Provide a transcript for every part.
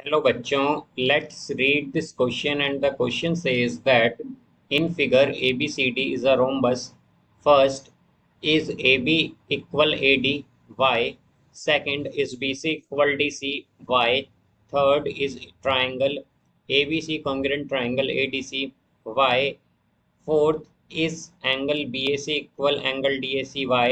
Hello बच्चों, let's read this question and the question says that in figure ABCD is a rhombus. First, is AB equal AD? Why? Second, is BC equal DC? Why? Third, is triangle ABC congruent triangle ADC? Why? Fourth, is angle BAC equal angle DAC? Why?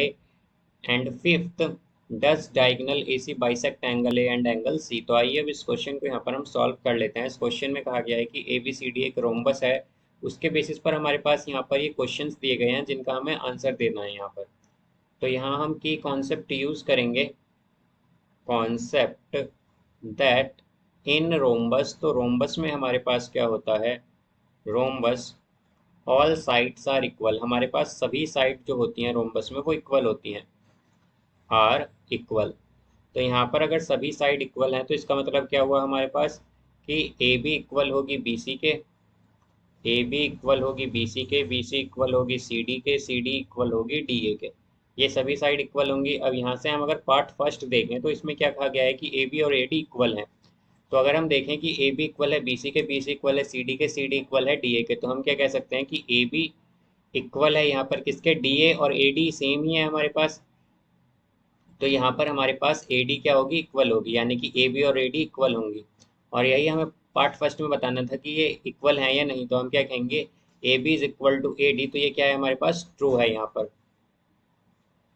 And fifth, does diagonal AC bisect angle A and angle C. तो आइए अब इस question को यहाँ पर हम solve कर लेते हैं। इस क्वेश्चन में कहा गया है कि ABCD एक रोम्बस है। उसके बेसिस पर हमारे पास यहाँ पर ये क्वेश्चंस दिए गए हैं जिनका हमें आंसर देना है यहाँ पर। तो यहाँ हम की कॉन्सेप्ट यूज करेंगे, कॉन्सेप्ट दैट इन रोम्बस। तो रोम्बस में हमारे पास क्या होता है, rhombus all sides are equal. हमारे पास सभी साइड जो होती हैं रोम्बस में वो इक्वल होती हैं, आर इक्वल। तो यहाँ पर अगर सभी साइड इक्वल हैं तो इसका मतलब क्या हुआ हमारे पास कि ए बी इक्वल होगी बी सी के, ए बी इक्वल होगी बी सी के, बी सी इक्वल होगी सी डी के, सी डी इक्वल होगी डी ए के। ये सभी साइड इक्वल होंगी। अब यहाँ से हम अगर पार्ट फर्स्ट देखें तो इसमें क्या कहा गया है कि ए बी और ए डी इक्वल हैं। तो अगर हम देखें कि ए बी इक्वल है बी सी के, बी सी इक्वल है सी डी के, सी डी इक्वल है डी ए के, तो हम क्या कह सकते हैं कि ए बी इक्वल है यहाँ पर किसके, डी ए, और ए डी सेम ही है हमारे पास। तो यहाँ पर हमारे पास ए डी क्या होगी, इक्वल होगी, यानी कि ए बी और ए डी इक्वल होंगी। और यही हमें पार्ट फर्स्ट में बताना था कि ये इक्वल है या नहीं। तो हम क्या कहेंगे, A B is equal to A D, तो ये क्या है हमारे पास, ट्रू है यहाँ पर।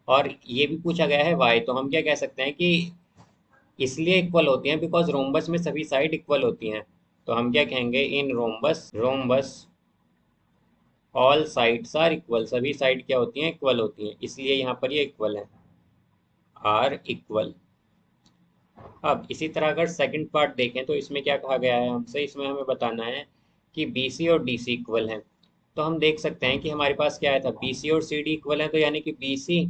और ये भी पूछा गया है वाई, तो हम क्या कह सकते हैं कि इसलिए इक्वल होती हैं बिकॉज रोम्बस में सभी साइड इक्वल होती हैं। तो हम क्या कहेंगे, in rhombus, rhombus all sides are equal. सभी साइड क्या होती हैं, इक्वल होती हैं, इसलिए यहाँ पर ये इक्वल है, आर इक्वल। अब इसी तरह अगर सेकंड पार्ट देखें तो इसमें क्या कहा गया है हमसे, इसमें हमें बताना है कि BC और DC इक्वल हैं। तो हम देख सकते हैं कि हमारे पास क्या आया था, BC और CD इक्वल हैं, तो यानी कि BC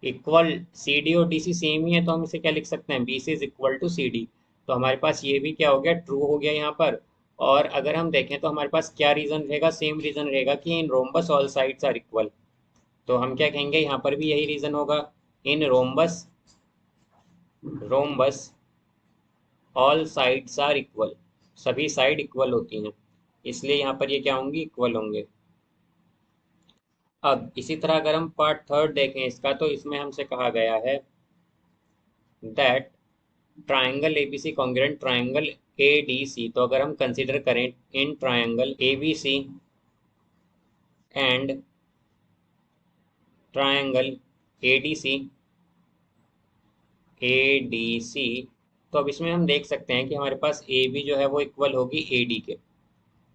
इक्वल CD और DC सेम ही है, तो हम इसे क्या लिख सकते हैं, BC is equal to CD। तो हमारे पास ये भी क्या हो गया, ट्रू हो गया यहाँ पर। और अगर हम देखें तो हमारे पास क्या रीजन रहेगा, सेम रीजन रहेगा कि in rhombus all sides are equal. तो हम क्या कहेंगे, यहाँ पर भी यही रीजन होगा, in rhombus, rhombus all sides are equal. सभी साइड इक्वल होती हैं, इसलिए यहाँ पर ये क्या होंगी, इक्वल होंगे। अब इसी तरह अगर हम पार्ट थर्ड देखें इसका, तो इसमें हमसे कहा गया है that triangle ABC congruent triangle ADC. तो अगर हम कंसीडर करें in triangle ABC and triangle ADC, ADC, तो अब इसमें हम देख सकते हैं कि हमारे पास ए बी जो है वो इक्वल होगी ए डी के,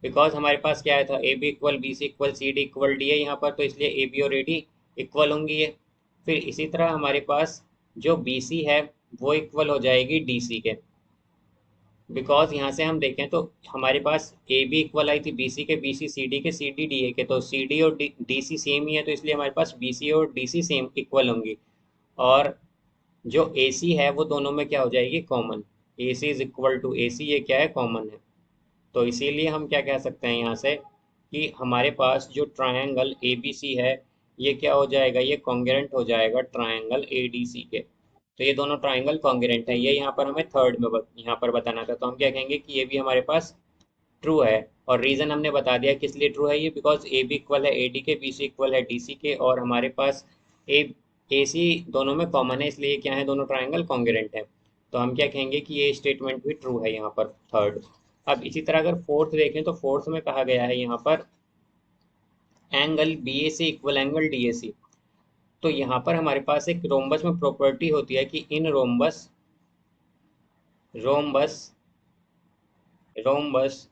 बिकॉज हमारे पास क्या आया था, A B equal B C equal C D equal D है यहाँ पर, तो इसलिए ए बी और ए डी इक्वल होंगी ये। फिर इसी तरह हमारे पास जो बी सी है वो इक्वल हो जाएगी डी सी के, बिकॉज यहाँ से हम देखें तो हमारे पास ए बी इक्वल आई थी बी सी के, बी सी सी डी के, सी डी डी ए के, तो सी डी और डी सी सेम ही है, तो इसलिए हमारे पास बी सी और डी सी सेम इक्वल होंगी। और जो ए सी है वो दोनों में क्या हो जाएगी, common. A C is equal to A C, ये क्या है, कॉमन है। तो इसीलिए हम क्या कह सकते हैं यहाँ से कि हमारे पास जो ट्रायंगल ए बी सी है ये क्या हो जाएगा, ये कॉन्ग्रुएंट हो जाएगा ट्रायंगल ए डी सी के। तो ये दोनों ट्रायंगल कॉन्ग्रुएंट है, ये यहाँ पर हमें थर्ड में यहाँ पर बताना था। तो हम क्या कहेंगे कि ये भी हमारे पास ट्रू है। और रीज़न हमने बता दिया किस लिए ट्रू है ये, बिकॉज ए बी इक्वल है ए डी के, बी सी इक्वल है डी सी के, और हमारे पास ए सी दोनों में कॉमन है, इसलिए क्या है, दोनों ट्राइंगल कॉन्ग्रुएंट है। तो हम क्या कहेंगे कि ये स्टेटमेंट भी ट्रू है यहाँ पर, थर्ड। अब इसी तरह अगर फोर्थ देखें तो फोर्थ में कहा गया है यहाँ पर angle B A C equal angle D A C. तो यहाँ पर हमारे पास एक रोम्बस में प्रॉपर्टी होती है कि in rhombus, rhombus, rhombus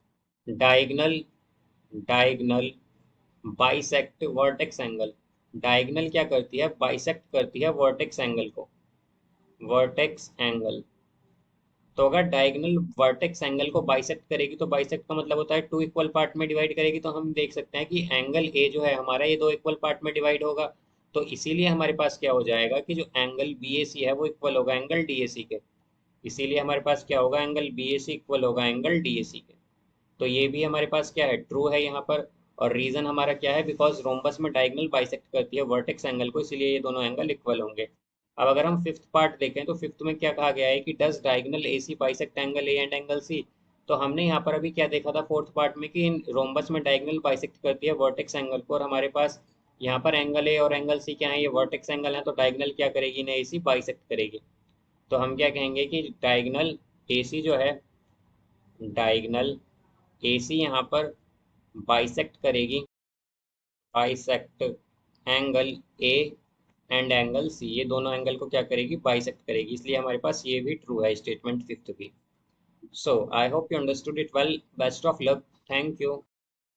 diagonal, diagonal bisect vertex angle. Diagonal क्या करती है, बाइसेक्ट करती है वर्टेक्स एंगल को, वर्टेक्स एंगल। तो अगर डायगोनल वर्टेक्स एंगल को बाइसेक्ट करेगी, तो बाइसेक्ट का मतलब होता है टू इक्वल पार्ट में डिवाइड करेगी। तो हम देख सकते हैं कि एंगल ए जो है हमारा ये दो इक्वल पार्ट में डिवाइड होगा। तो इसीलिए हमारे पास क्या हो जाएगा कि जो एंगल बी ए सी है वो इक्वल होगा एंगल डी ए सी के। इसीलिए हमारे पास क्या होगा, angle B A C equal होगा एंगल डी ए सी के। तो ये भी हमारे पास क्या है, ट्रू है यहाँ पर। और रीजन हमारा क्या है, बिकॉज रोम्बस में डायगोनल बाइसेक्ट करती है वर्टेक्स एंगल को, इसीलिए ये दोनों एंगल इक्वल होंगे। अब अगर हम फिफ्थ पार्ट देखें तो फिफ्थ में क्या कहा गया है कि does diagonal AC bisect angle A and angle C. तो हमने यहाँ पर अभी क्या देखा था फोर्थ पार्ट में कि रोम्बस में डायगोनल बाइसेक्ट करती है वर्टेक्स एंगल को, और हमारे पास यहाँ पर एंगल ए और एंगल सी क्या है, ये वर्टेक्स एंगल है, तो डायगोनल क्या करेगी ना AC बाइसेक्ट करेगी। तो हम क्या कहेंगे कि डायगोनल AC जो है, डायगोनल AC यहाँ पर बाइसेक्ट करेगी, bisect angle A and angle C, ये दोनों एंगल को क्या करेगी, बाइसेक्ट करेगी, इसलिए हमारे पास ये भी ट्रू है स्टेटमेंट फिफ्थ भी। So I hope you understood it well, best of luck, thank you.